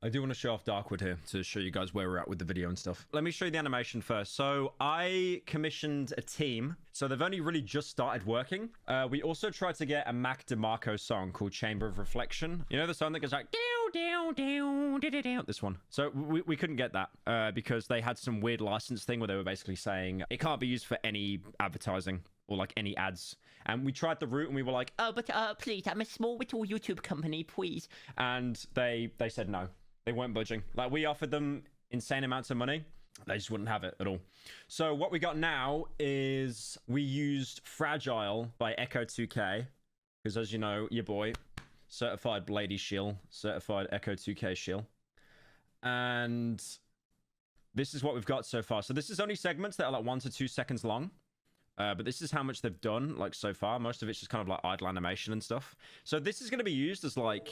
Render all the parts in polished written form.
I do want to show off Darkwood here to show you guys where we're at with the video and stuff. Let me show you the animation first. So I commissioned a team. So they've only really just started working. We also tried to get a Mac DeMarco song called Chamber of Reflection. You know the song that goes like, down, down, down, down, this one. So we couldn't get that because they had some weird license thing where they were basically saying it can't be used for any advertising or like any ads. And we tried the route and we were like, oh, but please, I'm a small little YouTube company, please. And they said no. They weren't budging. Like, we offered them insane amounts of money. They just wouldn't have it at all. So what we got now is we used Fragile by Echo 2K. Because as you know, your boy, certified Lady Shield, certified Echo 2K Shield. And this is what we've got so far. So this is only segments that are like 1 to 2 seconds long. But this is how much they've done, like, so far. Most of it's just kind of like idle animation and stuff. So this is going to be used as like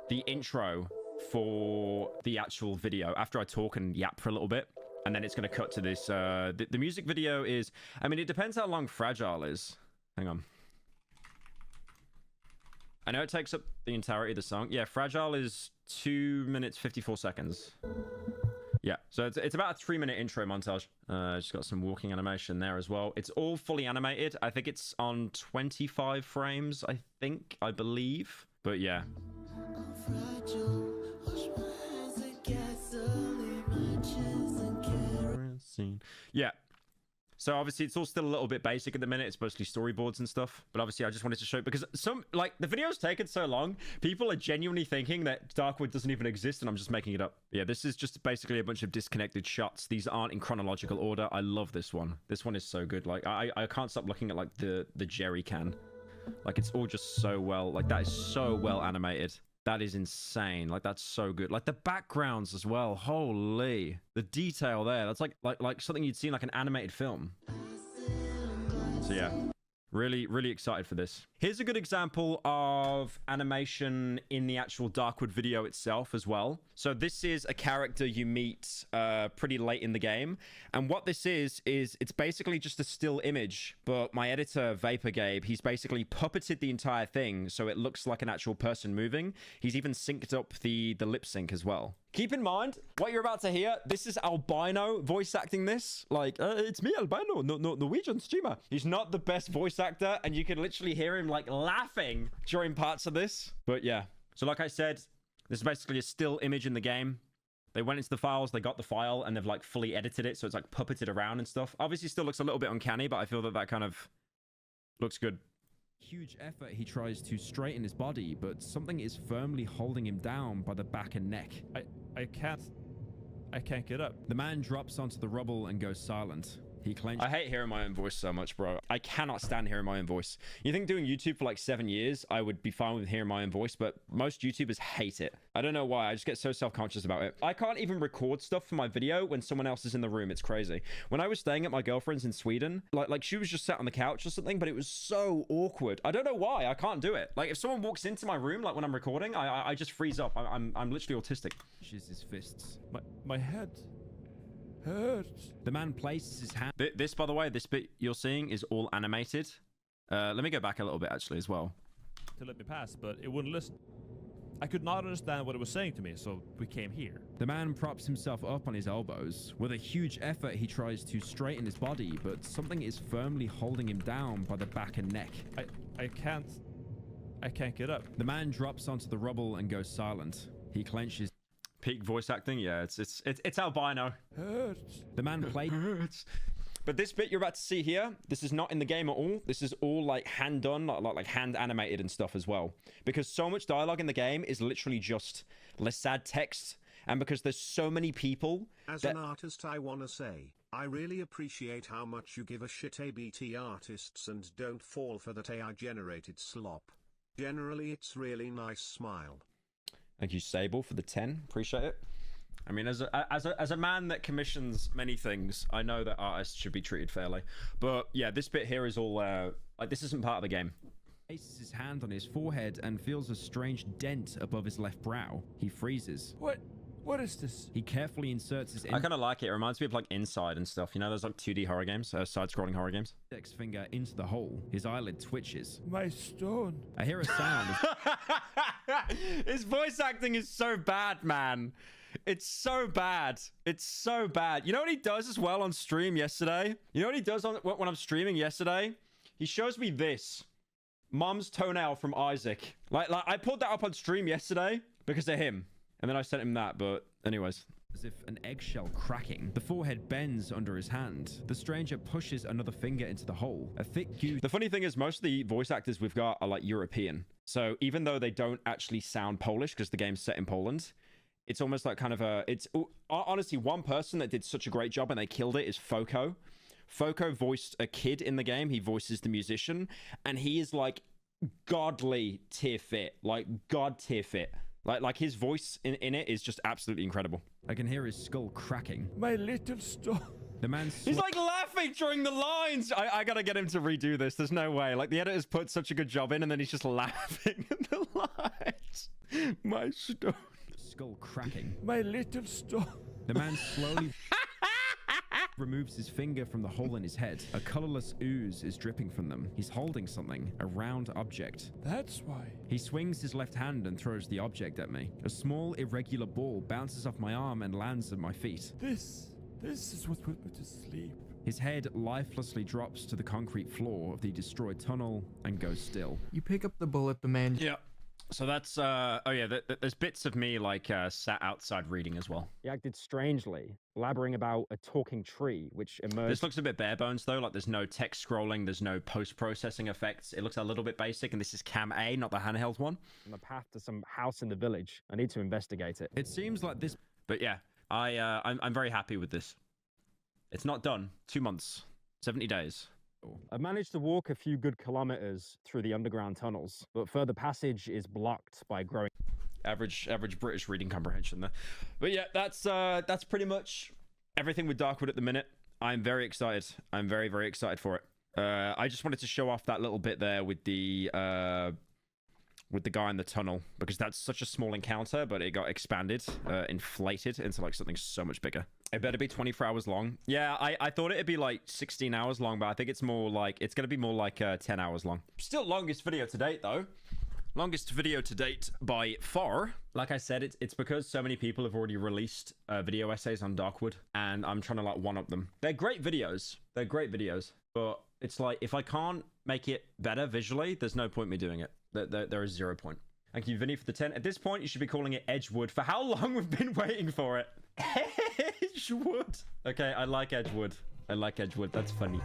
the intro for the actual video after I talk and yap for a little bit. And then it's going to cut to this. The music video is, I mean, it depends how long Fragile is. Hang on. I know it takes up the entirety of the song. Yeah, Fragile is 2 minutes, 54 seconds. Yeah, so it's about a 3-minute intro montage. Just got some walking animation there as well. It's all fully animated. I think it's on 25 frames, I believe. But yeah. Yeah. So obviously it's all still a little bit basic at the minute. It's mostly storyboards and stuff. But obviously I just wanted to show it because the video's taken so long. People are genuinely thinking that Darkwood doesn't even exist and I'm just making it up. Yeah, this is just basically a bunch of disconnected shots. These aren't in chronological order. I love this one. This one is so good. Like I can't stop looking at like the jerry can. Like it's all just so well. Like that is so well animated. That is insane. Like that's so good. Like the backgrounds as well. Holy, the detail there. That's like something you'd see in like an animated film. So yeah, really excited for this. Here's a good example of animation in the actual Darkwood video itself as well. So this is a character you meet pretty late in the game. And what this is it's basically just a still image. But my editor, Vapor Gabe, he's basically puppeted the entire thing so it looks like an actual person moving. He's even synced up the lip sync as well. Keep in mind, what you're about to hear, this is Albino voice acting this. Like, it's me, Albino, Norwegian streamer. He's not the best voice actor, and you can literally hear him, like, laughing during parts of this. But, yeah. So, like I said, this is basically a still image in the game. They went into the files, they got the file, and they've, like, fully edited it, so it's, like, puppeted around and stuff. Obviously, still looks a little bit uncanny, but I feel that kind of looks good. Huge effort he tries to straighten his body, but something is firmly holding him down by the back and neck. I can't get up. The man drops onto the rubble and goes silent. He clenches. I hate hearing my own voice so much, bro. I cannot stand hearing my own voice. You think doing YouTube for like 7 years, I would be fine with hearing my own voice, but most YouTubers hate it. I don't know why. I just get so self-conscious about it. I can't even record stuff for my video when someone else is in the room. It's crazy. When I was staying at my girlfriend's in Sweden, like she was just sat on the couch or something, but it was so awkward. I don't know why. I can't do it. Like if someone walks into my room, like when I'm recording, I just freeze up. I'm literally autistic. She's his fists. My head hurts. The man places his hand. This, by the way, this bit you're seeing is all animated. Let me go back a little bit actually as well. To let me pass, but it wouldn't listen. I could not understand what it was saying to me, so we came here. The man props himself up on his elbows. With a huge effort, he tries to straighten his body, but something is firmly holding him down by the back and neck. I can't get up. The man drops onto the rubble and goes silent. He clenches. Peak voice acting, yeah, it's Albino. Hurts. The man played. Hurts. But this bit you're about to see here, this is not in the game at all. This is all like hand done, like hand animated and stuff as well. Because so much dialogue in the game is literally just sad text, and because there's so many people. As an artist, I wanna say, I really appreciate how much you give a shit ABT artists and don't fall for that AI generated slop. Generally, it's really nice. Smile. Thank you, Sable, for the 10. Appreciate it. I mean, as a man that commissions many things, I know that artists should be treated fairly. But yeah, this bit here is all like this isn't part of the game. He places his hand on his forehead and feels a strange dent above his left brow. He freezes. What What is this? He carefully inserts his I kind of like it. It reminds me of like Inside and stuff. You know, those like 2D horror games, side-scrolling horror games. Index finger into the hole. His eyelid twitches. My stone. I hear a sound. His voice acting is so bad, man. It's so bad. It's so bad. You know what he does as well on stream yesterday? You know what he does when I'm streaming yesterday? He shows me this. Mom's toenail from Isaac. Like I pulled that up on stream yesterday because of him. And then I sent him that, but anyways. As if an eggshell cracking. The forehead bends under his hand. The stranger pushes another finger into the hole. A thick goo. The funny thing is most of the voice actors we've got are like European. So even though they don't actually sound Polish because the game's set in Poland, it's almost like kind of a... It's honestly, one person that did such a great job and they killed it is Foko. Foko voiced a kid in the game. He voices the musician. And he is like godly tier fit. Like god tier fit. Like his voice in it is just absolutely incredible. I can hear his skull cracking. My little stone. The man's... He's like laughing during the lines. I gotta get him to redo this. There's no way. Like the editors put such a good job in and then he's just laughing at the lines. My stone. Skull cracking. My little stone. The man slowly removes his finger from the hole in his head. A colorless ooze is dripping from them. He's holding something, a round object. That's why. He swings his left hand and throws the object at me. A small, irregular ball bounces off my arm and lands at my feet. This is what put me to sleep. His head lifelessly drops to the concrete floor of the destroyed tunnel and goes still. You pick up the bullet the man... Yeah. So that's, oh yeah, there's bits of me like sat outside reading as well. He acted strangely, blabbering about a talking tree, which emerged... This looks a bit bare bones though, like there's no text scrolling, there's no post-processing effects. It looks a little bit basic, and this is Cam A, not the handheld one. On the path to some house in the village. I need to investigate it. It seems like this... But yeah, I'm very happy with this. It's not done. 2 months. 70 days. I managed to walk a few good kilometers through the underground tunnels, but further passage is blocked by growing... Average British reading comprehension there. But yeah, that's pretty much everything with Darkwood at the minute. I'm very excited. I'm very, very excited for it. I just wanted to show off that little bit there with the guy in the tunnel, because that's such a small encounter, but it got expanded, inflated into like something so much bigger. It better be 24 hours long. Yeah, I thought it'd be like 16 hours long, but I think it's more like, it's going to be more like 10 hours long. Still longest video to date though. Longest video to date by far. Like I said, it's because so many people have already released video essays on Darkwood, and I'm trying to like one-up them. They're great videos. They're great videos, but it's like, if I can't make it better visually, there's no point me doing it. There is 0 point. Thank you, Vinny, for the 10. At this point, you should be calling it Edgewood for how long we've been waiting for it. Edgewood. Okay, I like Edgewood. I like Edgewood. That's funny.